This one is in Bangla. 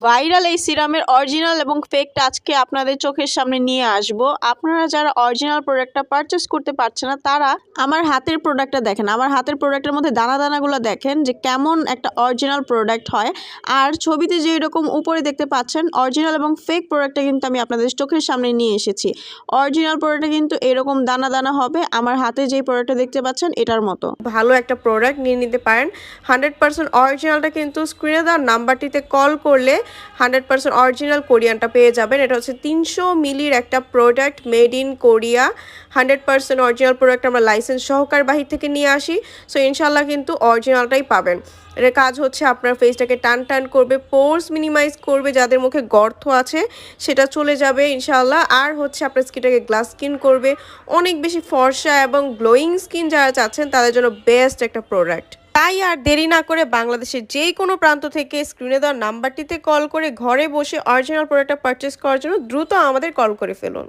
ভাইরাল এই সিরামের অরিজিনাল এবং ফেকটা আজকে আপনাদের চোখের সামনে নিয়ে আসব। আপনারা যারা অরিজিনাল প্রোডাক্টটা পারচেস করতে পারছেন না তারা আমার হাতের প্রোডাক্টটা দেখেন। আমার হাতের প্রোডাক্টের মধ্যে দানা দানাগুলো দেখেন যে কেমন একটা অরিজিনাল প্রোডাক্ট হয়। আর ছবিতে যে এরকম উপরে দেখতে পাচ্ছেন অরিজিনাল এবং ফেক প্রোডাক্টটা কিন্তু আমি আপনাদের চোখের সামনে নিয়ে এসেছি। অরিজিনাল প্রোডাক্টটা কিন্তু এরকম দানা দানা হবে, আমার হাতে যেই প্রোডাক্টটা দেখতে পাচ্ছেন এটার মতো। ভালো একটা প্রোডাক্ট নিয়ে নিতে পারেন। 100% অরিজিনালটা কিন্তু স্ক্রিনে দেওয়া নাম্বারটিতে কল করলে 100% অরিজিনাল কোরিয়ানটা পেয়ে যাবেন। এটা হচ্ছে 300 মিলির একটা product, made in Korea. 100% original product আমরা লাইসেন্স সহকার বাহির থেকে নিয়ে আসি। সো ইনশাল্লাহ কিন্তু অরিজিনালটাই পাবেন। এর কাজ হচ্ছে আপনার ফেসটাকে টান টান করবে, পোর্স মিনিমাইজ করবে, যাদের মুখে গর্ত আছে সেটা চলে যাবে ইনশাল্লাহ। আর হচ্ছে আপনার স্কিনটাকে গ্লাস স্কিন করবে, অনেক বেশি ফর্সা এবং গ্লোয়িং স্কিন যারা চাচ্ছেন তাদের জন্য বেস্ট একটা প্রোডাক্ট। তাই আর দেরি না করে বাংলাদেশের যে কোনো প্রান্ত থেকে স্ক্রিনে দেওয়া নাম্বারটিতে কল করে ঘরে বসে অরিজিনাল প্রোডাক্টটা পারচেস করার জন্য দ্রুত আমাদের কল করে ফেলুন।